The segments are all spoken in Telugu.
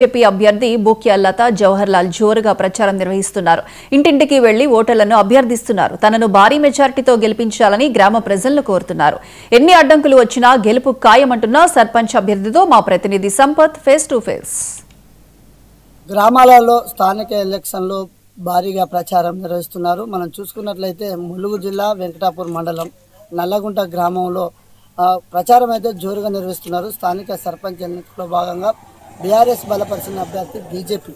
బీజేపీ అభ్యర్థి బూక్యా లతా జవహర్లాల్ జోరుగా ప్రచారం నిర్వహిస్తున్నారు. ఇంటింటికి వెళ్లి ఓటర్లను అభ్యర్థిస్తున్నారు. తనను భారీ మెజారిటీతో గెలిపించాలని గ్రామ ప్రజలను కోరుతున్నారు. ఎన్ని అడ్డంకులు వచ్చినా గెలుపు ఖాయమంటున్న సర్పంచ్ అభ్యర్థితో మా ప్రతినిధి సంపత్ ఫేస్ టు ఫేస్. గ్రామాలలో స్థానిక ఎలక్షన్లో భారీగా ప్రచారం నిర్వహిస్తున్నారు. మనం చూసుకున్నట్లయితే ములుగు జిల్లా వెంకటాపూర్ మండలం నల్లగుంట గ్రామంలో ప్రచారం అయితే జోరుగా నిర్వహిస్తున్నారు. స్థానిక సర్పంచ్ ఎన్నికల్లో భాగంగా బీఆర్ఎస్ బలపరిచిన అభ్యర్థి బీజేపీ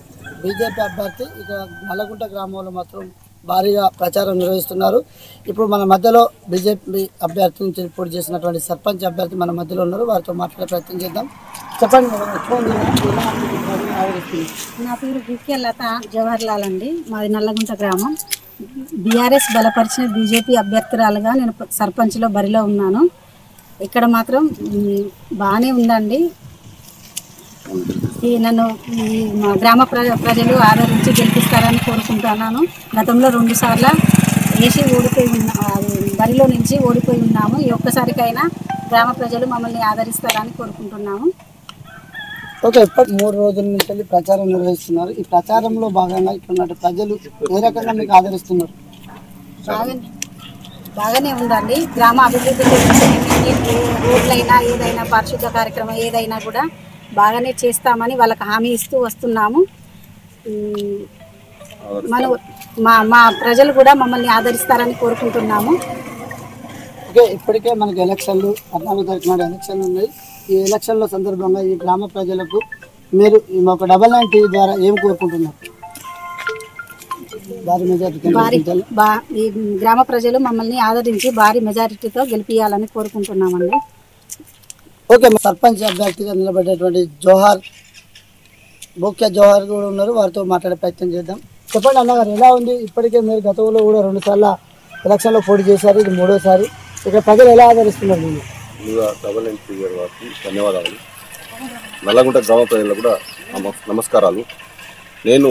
అభ్యర్థి ఇక నల్లగుంట గ్రామంలో మాత్రం భారీగా ప్రచారం నిర్వహిస్తున్నారు. ఇప్పుడు మన మధ్యలో బీజేపీ అభ్యర్థి నుంచి పోటీ చేసినటువంటి సర్పంచ్ అభ్యర్థి మన మధ్యలో ఉన్నారు. వారితో మాట్లాడే ప్రయత్నం చేద్దాం. చెప్పండి. నా పేరు బూక్యా లతా జవహర్లాల్ అండి. మాది నల్లగుంట గ్రామం. బీఆర్ఎస్ బలపరిచిన బీజేపీ అభ్యర్థురాలుగా నేను సర్పంచ్లో బరిలో ఉన్నాను. ఇక్కడ మాత్రం బాగానే ఉందండి. నన్ను మా గ్రామ ప్రజలు ఆదరించి గెలిపిస్తారని కోరుకుంటున్నాను. గతంలో 2 సార్లు వేసి బరిలో నుంచి ఓడిపోయి ఉన్నాము. ఈ ఒక్కసారికైనా గ్రామ ప్రజలు మమ్మల్ని ఆదరిస్తారని కోరుకుంటున్నాము. ఓకే, ఇప్పటి 3 రోజుల నుంచి ప్రచారం నిర్వహిస్తున్నారు. ఈ ప్రచారంలో భాగంగా ఇక్కడ ప్రజలు ఏ రకంగా మీకు ఆదరిస్తున్నారు? బాగానే ఉందండి. గ్రామ అభివృద్ధి గురించి రోడ్లైనా ఏదైనా పారిశుద్ధ కార్యక్రమం ఏదైనా కూడా బాగానే చేస్తామని వాళ్ళకి హామీ ఇస్తూ వస్తున్నాము. మా ప్రజలు కూడా మమ్మల్ని ఆదరిస్తారని కోరుకుంటున్నాము. ఓకే, ఇప్పటికే మనకి ఎలక్షన్లు 14వ తారీఖు నాడు ఎలక్షన్లు ఉన్నాయి. ఈ ఎలక్షన్ల సందర్భంగా ఈ గ్రామ ప్రజలకు మీరు ఒక 99 టీవీ ద్వారా ఏం కోరుకుంటున్నారు? ఈ గ్రామ ప్రజలు మమ్మల్ని ఆదరించి భారీ మెజారిటీతో గెలిపియాలని కోరుకుంటున్నామండి. ఓకే, సర్పంచ్ అభ్యర్థిగా నిలబడేటువంటి బూక్యా జవహర్ కూడా ఉన్నారు. వారితో మాట్లాడే ప్రయత్నం చేద్దాం. చెప్పండి అన్నగారు, ఎలా ఉంది? ఇప్పటికే మీరు గతంలో కూడా 2 సార్లు ఎలక్షన్లో పోటీ చేశారు. ఇది 3వసారి. ఇక్కడ ప్రజలు ఎలా ఆదరిస్తున్నారు? ధన్యవాదాలు. నల్లగుంట గ్రామ ప్రజలకు కూడా నమస్కారాలు. నేను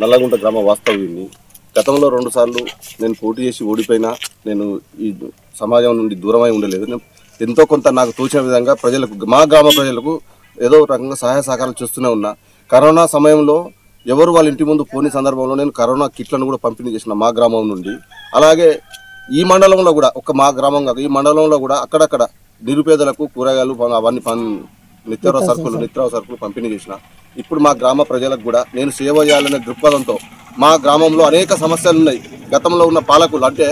నల్లగుంట గ్రామ వాస్తవ్యుడిని. గతంలో 2 సార్లు నేను పోటీ చేసి ఓడిపోయినా నేను ఈ సమాజం నుండి దూరమై ఉండలేదు. నేను ఎంతో కొంత నాకు తోచిన విధంగా ప్రజలకు, మా గ్రామ ప్రజలకు ఏదో రకంగా సహాయ సహకారాలు చేస్తూనే ఉన్నా. కరోనా సమయంలో ఎవరు వాళ్ళ ఇంటి ముందు పోని సందర్భంలో నేను కరోనా కిట్లను కూడా పంపిణీ చేసిన మా గ్రామం నుండి. అలాగే ఈ మండలంలో కూడా, మా గ్రామం కాదు, ఈ మండలంలో కూడా అక్కడక్కడ నిరుపేదలకు కూరగాయలు అవన్నీ నిత్యావసర సరుకులు పంపిణీ చేసిన. ఇప్పుడు మా గ్రామ ప్రజలకు కూడా నేను సేవ చేయాలనే దృక్పథంతో, మా గ్రామంలో అనేక సమస్యలు ఉన్నాయి. గతంలో ఉన్న పాలకులు అంటే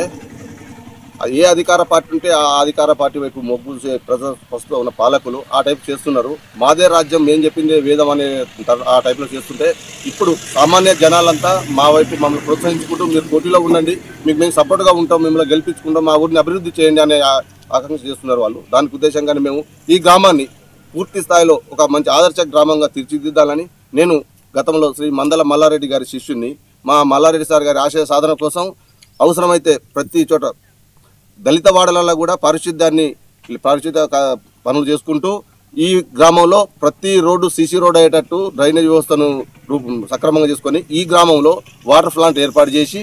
ఏ అధికార పార్టీ ఉంటే ఆ అధికార పార్టీ వైపు మొగ్గు ప్రస్తుతం ఉన్న పాలకులు ఆ టైప్ చేస్తున్నారు. మాదే రాజ్యం, మేము చెప్పిందే వేదం అనే ఆ టైప్లో చేస్తుంటే ఇప్పుడు సామాన్య జనాలంతా మా వైపు మమ్మల్ని ప్రోత్సహించుకుంటూ మీరు పోటీలో ఉండండి, మీకు మేము సపోర్ట్గా ఉంటాం, మిమ్మల్ని గెలిపించుకుంటాం, మా ఊరిని అభివృద్ధి చేయండి అనే ఆకాంక్ష చేస్తున్నారు వాళ్ళు. దానికి ఉద్దేశంగానే మేము ఈ గ్రామాన్ని పూర్తి స్థాయిలో ఒక మంచి ఆదర్శ గ్రామంగా తీర్చిదిద్దాలని నేను గతంలో శ్రీ మందల మల్లారెడ్డి గారి శిష్యుని, మా మల్లారెడ్డి సార్ గారి ఆశయ సాధన కోసం అవసరమైతే ప్రతి చోట దళిత వాడలలో కూడా పారిశుద్ధ పనులు చేసుకుంటూ ఈ గ్రామంలో ప్రతి రోడ్డు సీసీ రోడ్ అయ్యేటట్టు డ్రైనేజ్ వ్యవస్థను సక్రమంగా చేసుకొని ఈ గ్రామంలో వాటర్ ప్లాంట్ ఏర్పాటు చేసి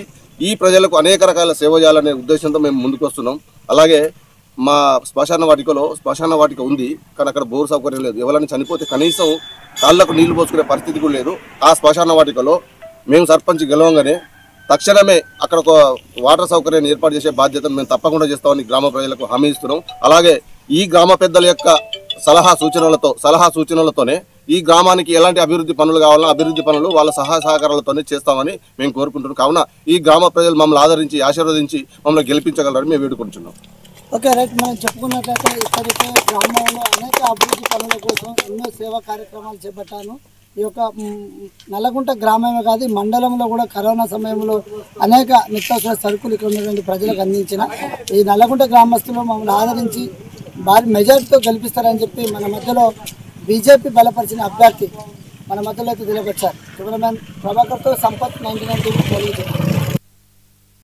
ఈ ప్రజలకు అనేక రకాల సేవ చేయాలనే ఉద్దేశంతో మేము ముందుకు వస్తున్నాం. అలాగే మా శ్మశాన వాటిక ఉంది, కానీ అక్కడ బోర్ సౌకర్యం లేదు. ఎవరైనా చనిపోతే కనీసం కాళ్ళకు నీళ్లు పోసుకునే పరిస్థితి కూడా లేదు. ఆ శ్మశాన వాటికలో మేము సర్పంచ్ గెలవంగానే తక్షణమే అక్కడ ఒక వాటర్ సౌకర్యాన్ని ఏర్పాటు చేసే బాధ్యతను మేము తప్పకుండా చేస్తామని గ్రామ ప్రజలకు హామీ ఇస్తున్నాం. అలాగే ఈ గ్రామ పెద్దల యొక్క సలహా సూచనలతోనే ఈ గ్రామానికి ఎలాంటి అభివృద్ధి పనులు కావాలన్నా అభివృద్ధి పనులు వాళ్ళ సహాయ సహకారాలతోనే చేస్తామని మేము కోరుకుంటున్నాం. కావున ఈ గ్రామ ప్రజలు మమ్మల్ని ఆదరించి ఆశీర్వదించి మమ్మల్ని గెలిపించగలరని మేము వేడుకుంటున్నాం. ఓకే రైట్, మనం చెప్పుకున్నట్లయితే ఇప్పటికే గ్రామంలో అనేక అభివృద్ధి పనుల కోసం ఎన్నో సేవా కార్యక్రమాలు చేపట్టాను. ఈ యొక్క నల్లగుంట గ్రామమే కాదు, ఈ మండలంలో కూడా కరోనా సమయంలో అనేక నిత్యావసర సరుకులు ఇక్కడ ఉన్నటువంటి ప్రజలకు అందించిన ఈ నల్లగుంట గ్రామస్తులు మమ్మల్ని ఆదరించి భారీ మెజార్టీతో గెలిపిస్తారని చెప్పి మన మధ్యలో బీజేపీ బలపరిచిన అభ్యర్థి మన మధ్యలో అయితే తెలియపరిచారు. కెమెరామెన్ ప్రభాకర్తో సంపత్ 99 టీవీ.